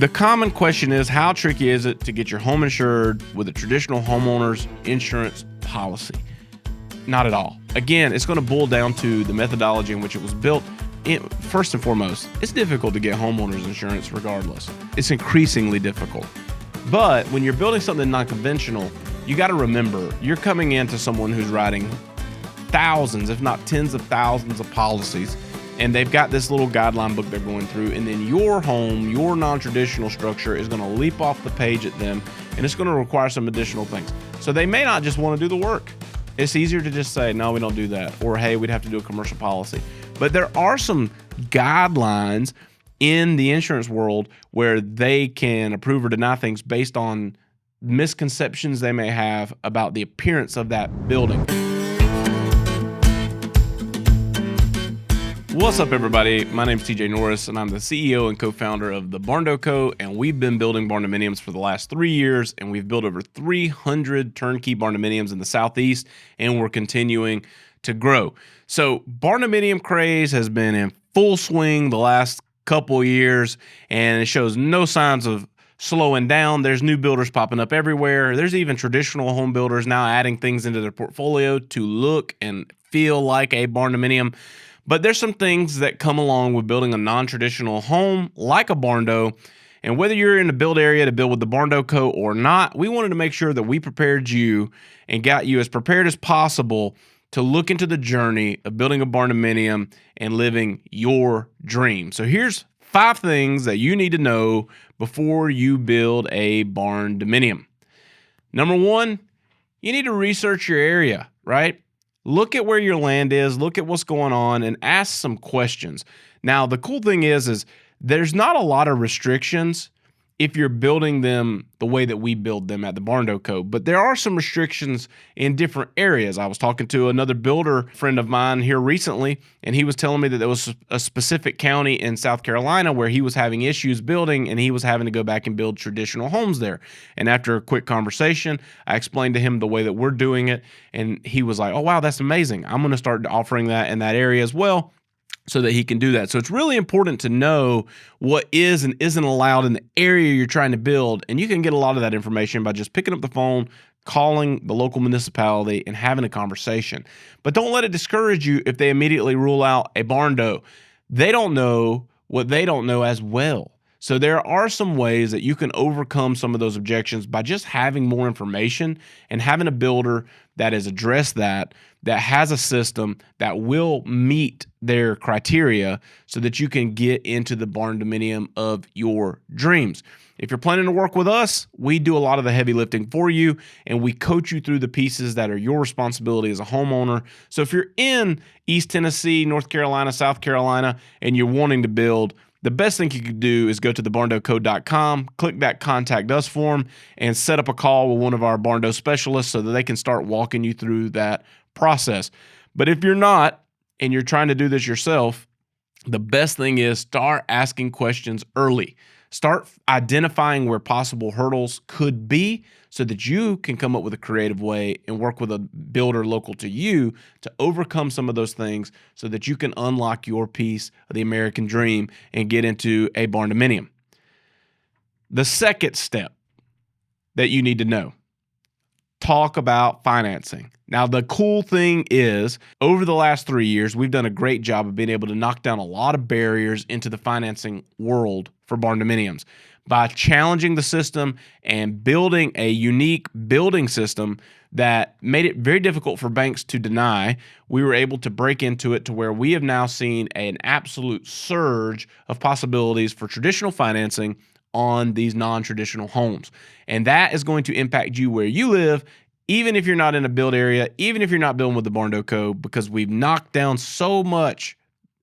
The common question is, how tricky is it to get your home insured with a traditional homeowner's insurance policy? Not at all. Again, it's going to boil down to the methodology in which it was built. First and foremost, it's difficult to get homeowners insurance regardless. It's increasingly difficult. But when you're building something non-conventional, you got to remember you're coming into someone who's writing thousands, if not tens of thousands of policies, and they've got this little guideline book they're going through, and then your home, your non-traditional structure is going to leap off the page at them, and it's going to require some additional things. So they may not just want to do the work. It's easier to just say, no, we don't do that, or hey, we'd have to do a commercial policy. But there are some guidelines in the insurance world where they can approve or deny things based on misconceptions they may have about the appearance of that building. What's up, everybody? My name is TJ Norris, and I'm the CEO and co-founder of the Barndo Co., and we've been building Barndominiums for the last 3 years, and we've built over 300 turnkey Barndominiums in the Southeast, and we're continuing to grow. So Barndominium craze has been in full swing the last couple years, and it shows no signs of slowing down. There's new builders popping up everywhere. There's even traditional home builders now adding things into their portfolio to look and feel like a Barndominium. But there's some things that come along with building a non-traditional home like a Barndo. And whether you're in the build area to build with the Barndo Co. or not, we wanted to make sure that we prepared you and got you as prepared as possible to look into the journey of building a Barndominium and living your dream. So here's 5 things that you need to know before you build a Barndominium. Number 1, you need to research your area, right? Look at where your land is, look at what's going on, and ask some questions. Now, the cool thing is there's not a lot of restrictions if you're building them the way that we build them at the Barndo Co. But there are some restrictions in different areas. I was talking to another builder friend of mine here recently, and he was telling me that there was a specific county in South Carolina where he was having issues building, and he was having to go back and build traditional homes there. And after a quick conversation, I explained to him the way that we're doing it, and he was like, oh, wow, that's amazing. I'm going to start offering that in that area as well, so that he can do that. So it's really important to know what is and isn't allowed in the area you're trying to build. And you can get a lot of that information by just picking up the phone, calling the local municipality, and having a conversation. But don't let it discourage you if they immediately rule out a Barndo. They don't know what they don't know as well. So there are some ways that you can overcome some of those objections by just having more information and having a builder that has addressed that has a system that will meet their criteria so that you can get into the Barndominium of your dreams. If you're planning to work with us, we do a lot of the heavy lifting for you, and we coach you through the pieces that are your responsibility as a homeowner. So if you're in East Tennessee, North Carolina, South Carolina, and you're wanting to build, the best thing you could do is go to thebarndoco.com, click that Contact Us form, and set up a call with one of our Barndo specialists so that they can start walking you through that process. But if you're not, and you're trying to do this yourself, the best thing is start asking questions early. Start identifying where possible hurdles could be so that you can come up with a creative way and work with a builder local to you to overcome some of those things so that you can unlock your piece of the American dream and get into a Barndominium. The second step that you need to know, talk about financing. Now, the cool thing is, over the last 3 years, we've done a great job of being able to knock down a lot of barriers into the financing world for Barndominiums by challenging the system and building a unique building system that made it very difficult for banks to deny. We were able to break into it to where we have now seen an absolute surge of possibilities for traditional financing on these non-traditional homes. And that is going to impact you where you live, even if you're not in a build area, even if you're not building with the Barndo Co., because we've knocked down so much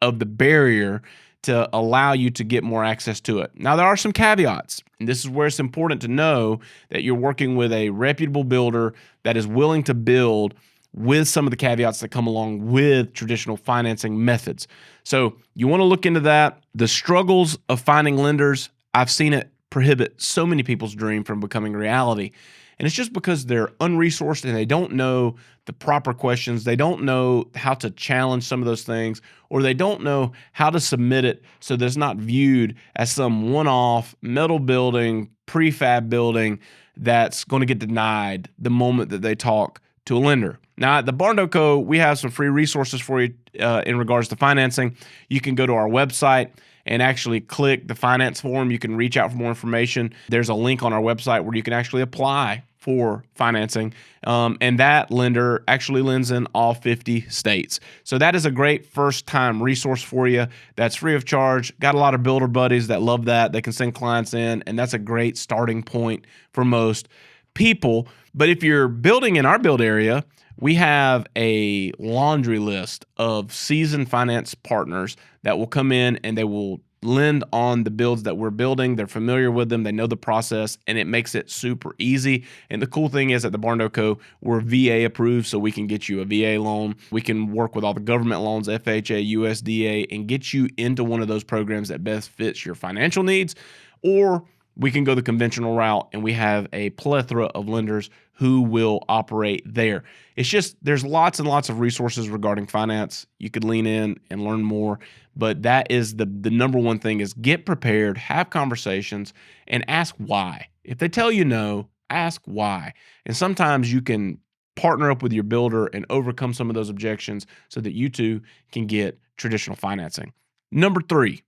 of the barrier to allow you to get more access to it. Now, there are some caveats, and this is where it's important to know that you're working with a reputable builder that is willing to build with some of the caveats that come along with traditional financing methods. So you want to look into that. The struggles of finding lenders, I've seen it prohibit so many people's dream from becoming reality. And it's just because they're unresourced and they don't know the proper questions. They don't know how to challenge some of those things, or they don't know how to submit it so that it's not viewed as some one-off metal building, prefab building that's going to get denied the moment that they talk to a lender. Now, at the Barndo Co., we have some free resources for you in regards to financing. You can go to our website and actually click the finance form. You can reach out for more information. There's a link on our website where you can actually apply for financing, and that lender actually lends in all 50 states. So that is a great first-time resource for you that's free of charge. Got a lot of builder buddies that love that. They can send clients in, and that's a great starting point for most people. But if you're building in our build area, we have a laundry list of seasoned finance partners that will come in and they will lend on the builds that we're building. They're familiar with them. They know the process, and it makes it super easy. And the cool thing is at the Barndo Co., we're VA approved, so we can get you a VA loan. We can work with all the government loans, FHA, USDA, and get you into one of those programs that best fits your financial needs. Or we can go the conventional route, and we have a plethora of lenders who will operate there. It's just there's lots and lots of resources regarding finance. You could lean in and learn more, but that is the number one thing is get prepared, have conversations, and ask why. If they tell you no, ask why. And sometimes you can partner up with your builder and overcome some of those objections so that you too can get traditional financing. Number 3,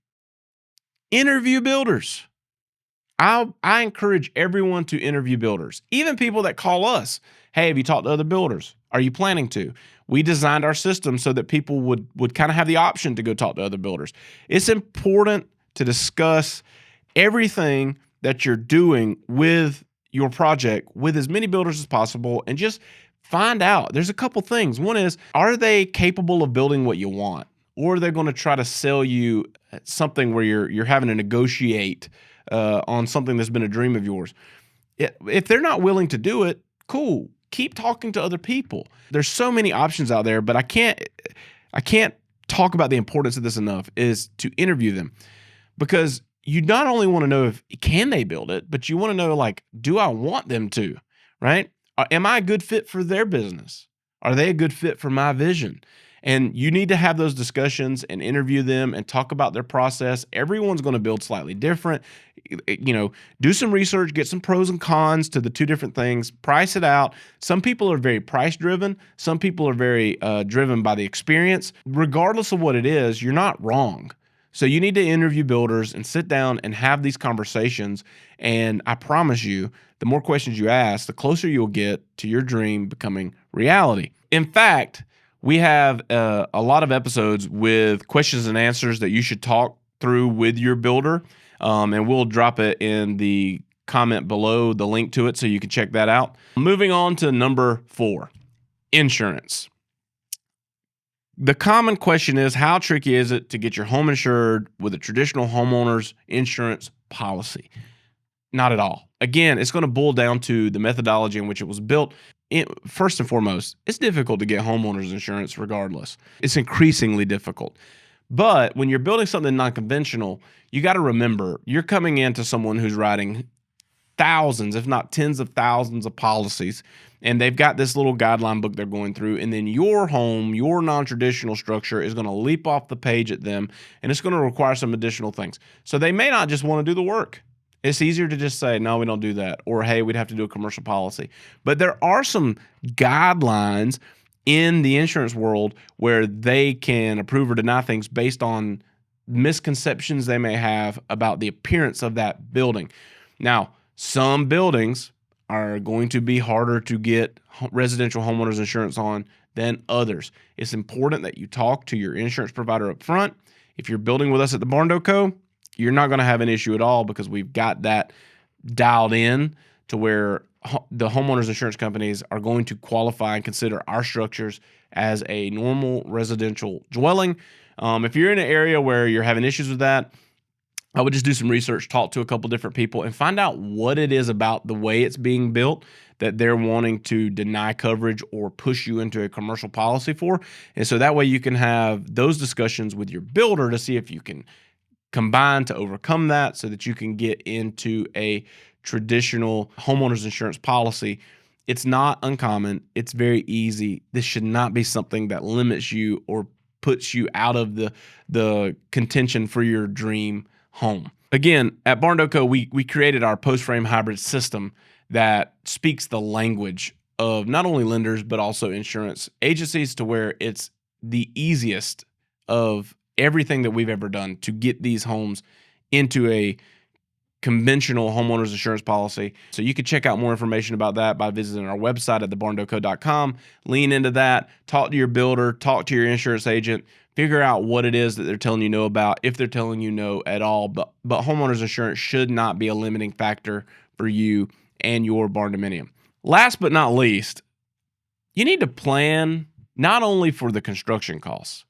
interview builders. I encourage everyone to interview builders, even people that call us. Hey, have you talked to other builders? Are you planning to? We designed our system so that people would kind of have the option to go talk to other builders. It's important to discuss everything that you're doing with your project with as many builders as possible and just find out. There's a couple things. One is, are they capable of building what you want? Or are they going to try to sell you something where you're having to negotiate on something that's been a dream of yours? If they're not willing to do it, cool. Keep talking to other people. There's so many options out there, but I can't talk about the importance of this enough, is to interview them, because you not only want to know if can they build it, but you want to know, like, do I want them to, right? Am I a good fit for their business? Are they a good fit for my vision? And you need to have those discussions and interview them and talk about their process. Everyone's going to build slightly different. Do some research, get some pros and cons to the two different things, price it out. Some people are very price driven. Some people are very driven by the experience. Regardless of what it is, you're not wrong. So you need to interview builders and sit down and have these conversations. And I promise you, the more questions you ask, the closer you'll get to your dream becoming reality. In fact, we have a lot of episodes with questions and answers that you should talk through with your builder, and we'll drop it in the comment below, the link to it, so you can check that out. Moving on to number 4, insurance. The common question is, how tricky is it to get your home insured with a traditional homeowner's insurance policy? Not at all. Again, it's going to boil down to the methodology in which it was built. First and foremost, it's difficult to get homeowners insurance regardless. It's increasingly difficult. But when you're building something non-conventional, you got to remember you're coming into someone who's writing thousands, if not tens of thousands of policies, and they've got this little guideline book they're going through, and then your home, your non-traditional structure is going to leap off the page at them, and it's going to require some additional things. So they may not just want to do the work. It's easier to just say, no, we don't do that. Or, hey, we'd have to do a commercial policy. But there are some guidelines in the insurance world where they can approve or deny things based on misconceptions they may have about the appearance of that building. Now, some buildings are going to be harder to get residential homeowners insurance on than others. It's important that you talk to your insurance provider up front. If you're building with us at the Barndo Co., you're not going to have an issue at all, because we've got that dialed in to where the homeowners insurance companies are going to qualify and consider our structures as a normal residential dwelling. If you're in an area where you're having issues with that, I would just do some research, talk to a couple different people, and find out what it is about the way it's being built that they're wanting to deny coverage or push you into a commercial policy for. And so that way you can have those discussions with your builder to see if you can combine to overcome that so that you can get into a traditional homeowners insurance policy. It's not uncommon. It's very easy. This should not be something that limits you or puts you out of the contention for your dream home. Again, at Barndo Co, we created our post-frame hybrid system that speaks the language of not only lenders but also insurance agencies, to where it's the easiest of everything that we've ever done to get these homes into a conventional homeowners insurance policy. So you can check out more information about that by visiting our website at thebarndoco.com. Lean into that, talk to your builder, talk to your insurance agent, figure out what it is that they're telling you no about, if they're telling you no at all. But homeowners insurance should not be a limiting factor for you and your barndominium. Last but not least, you need to plan not only for the construction costs,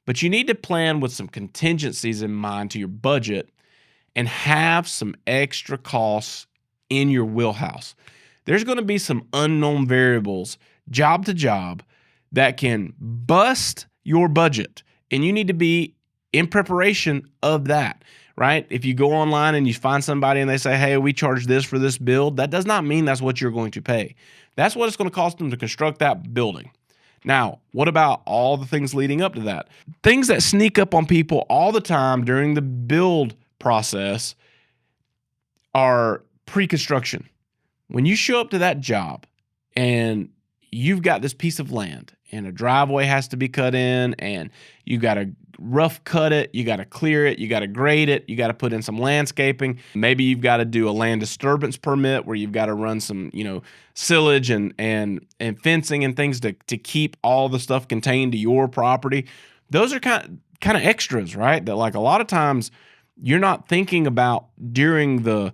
but you need to plan with some contingencies in mind to your budget and have some extra costs in your wheelhouse. There's going to be some unknown variables, job to job, that can bust your budget, and you need to be in preparation of that, right? If you go online and you find somebody and they say, hey, we charge this for this build, that does not mean that's what you're going to pay. That's what it's going to cost them to construct that building. Now, what about all the things leading up to that? Things that sneak up on people all the time during the build process are pre-construction. When you show up to that job and you've got this piece of land and a driveway has to be cut in, and you got to rough cut it, you got to clear it, you got to grade it, you got to put in some landscaping. Maybe you've got to do a land disturbance permit where you've got to run some, silage and fencing and things to keep all the stuff contained to your property. Those are kind of extras, right? That, like, a lot of times you're not thinking about during the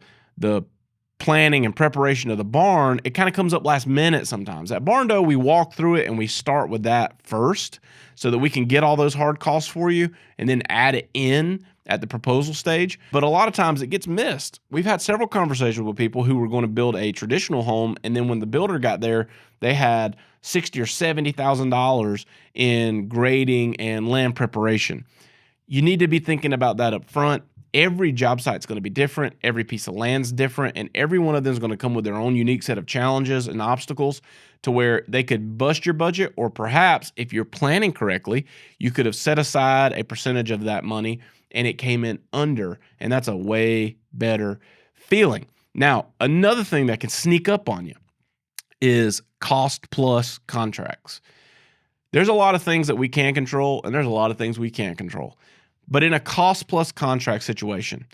planning and preparation of the barn. It kind of comes up last minute sometimes. At Barndo, we walk through it and we start with that first so that we can get all those hard costs for you and then add it in at the proposal stage. But a lot of times it gets missed. We've had several conversations with people who were going to build a traditional home, and then when the builder got there, they had $60,000 or $70,000 in grading and land preparation. You need to be thinking about that up front. Every job site is going to be different. Every piece of land's different, and every one of them is going to come with their own unique set of challenges and obstacles to where they could bust your budget, or perhaps if you're planning correctly, you could have set aside a percentage of that money and it came in under, and that's a way better feeling. Now, another thing that can sneak up on you is cost plus contracts. There's a lot of things that we can control, and there's a lot of things we can't control. But in a cost plus contract situation,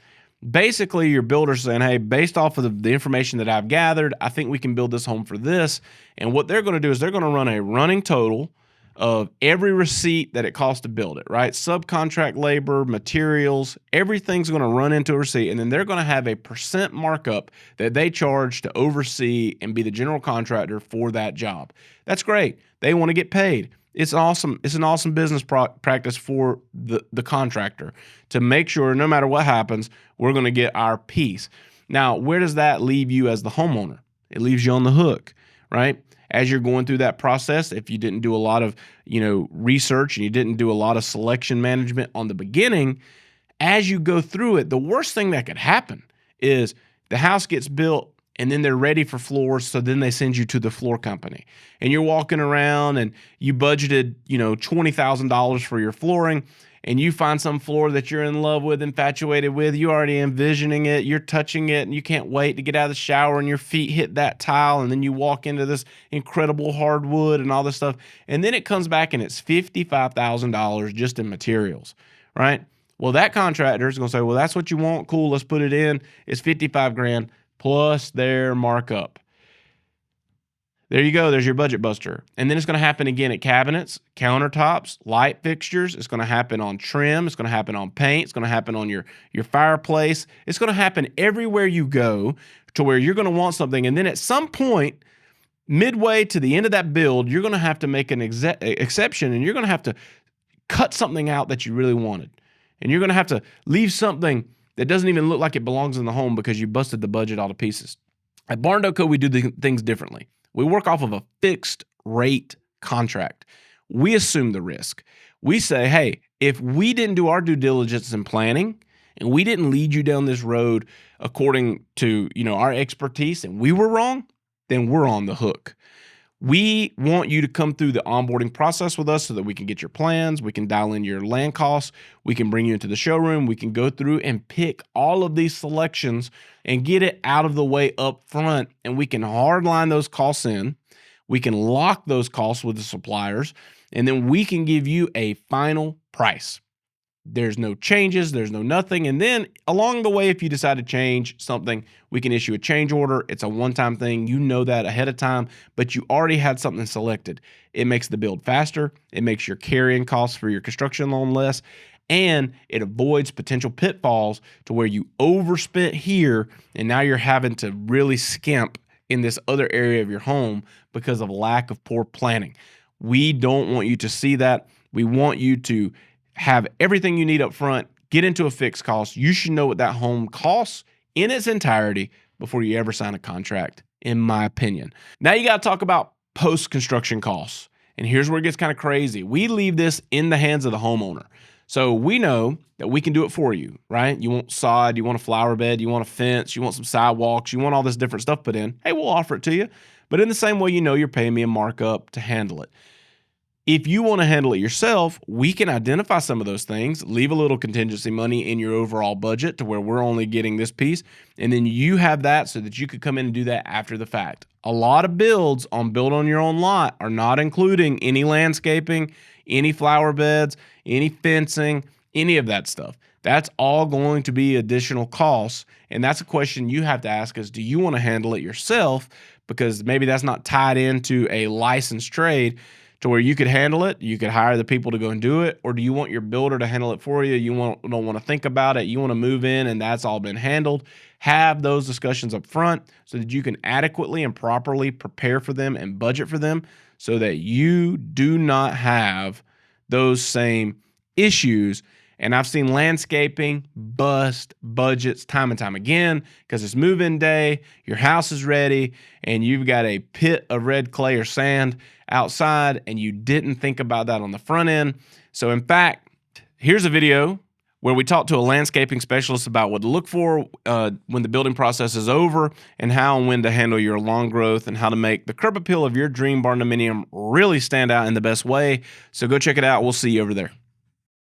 basically your builder's saying, hey, based off of the information that I've gathered, I think we can build this home for this. And what they're going to do is they're going to run a running total of every receipt that it costs to build it, right? Subcontract labor, materials, everything's going to run into a receipt. And then they're going to have a percent markup that they charge to oversee and be the general contractor for that job. That's great. They want to get paid. It's awesome. It's an awesome business practice for the contractor to make sure no matter what happens, we're going to get our piece. Now, where does that leave you as the homeowner? It leaves you on the hook, right? As you're going through that process, if you didn't do a lot of, research and you didn't do a lot of selection management on the beginning, as you go through it, the worst thing that could happen is the house gets built and then they're ready for floors, so then they send you to the floor company. And you're walking around and you budgeted, $20,000 for your flooring, and you find some floor that you're in love with, infatuated with, you already envisioning it, you're touching it, and you can't wait to get out of the shower and your feet hit that tile, and then you walk into this incredible hardwood and all this stuff, and then it comes back and it's $55,000 just in materials, right? Well, that contractor is going to say, well, that's what you want, cool, let's put it in. It's $55,000 plus their markup. There you go. There's your budget buster. And then it's going to happen again at cabinets, countertops, light fixtures. It's going to happen on trim. It's going to happen on paint. It's going to happen on your fireplace. It's going to happen everywhere you go to where you're going to want something. And then at some point, midway to the end of that build, you're going to have to make an exception, and you're going to have to cut something out that you really wanted. And you're going to have to leave something that doesn't even look like it belongs in the home because you busted the budget all to pieces. At Barndo Co, we do things differently. We work off of a fixed rate contract. We assume the risk. We say, hey, if we didn't do our due diligence and planning and we didn't lead you down this road according to, our expertise, and we were wrong, then we're on the hook. We want you to come through the onboarding process with us so that we can get your plans, we can dial in your land costs, we can bring you into the showroom, we can go through and pick all of these selections and get it out of the way up front, and we can hardline those costs in. We can lock those costs with the suppliers, and then we can give you a final price. There's no changes, there's no nothing. And then along the way, if you decide to change something, we can issue a change order. It's a one-time thing. You know that ahead of time, but you already had something selected. It makes the build faster. It makes your carrying costs for your construction loan less, and it avoids potential pitfalls to where you overspent here and now you're having to really skimp in this other area of your home because of lack of poor planning. We don't want you to see that. We want you to have everything you need up front, get into a fixed cost. You should know what that home costs in its entirety before you ever sign a contract, in my opinion. Now you got to talk about post-construction costs. And here's where it gets kind of crazy. We leave this in the hands of the homeowner. So we know that we can do it for you, right? You want sod, you want a flower bed, you want a fence, you want some sidewalks, you want all this different stuff put in. Hey, we'll offer it to you. But in the same way, you're paying me a markup to handle it. If you want to handle it yourself, we can identify some of those things, leave a little contingency money in your overall budget to where we're only getting this piece, and then you have that so that you could come in and do that after the fact. A lot of builds on build on your own lot are not including any landscaping, any flower beds, any fencing, any of that stuff. That's all going to be additional costs, and that's a question you have to ask is, do you want to handle it yourself? Because maybe that's not tied into a licensed trade to where you could handle it, you could hire the people to go and do it, or do you want your builder to handle it for you? You don't want to think about it. You want to move in and that's all been handled. Have those discussions up front so that you can adequately and properly prepare for them and budget for them so that you do not have those same issues. And I've seen landscaping bust budgets time and time again because it's move-in day, your house is ready, and you've got a pit of red clay or sand outside, and you didn't think about that on the front end. So in fact, here's a video where we talk to a landscaping specialist about what to look for when the building process is over and how and when to handle your lawn growth and how to make the curb appeal of your dream barndominium really stand out in the best way. So go check it out. We'll see you over there.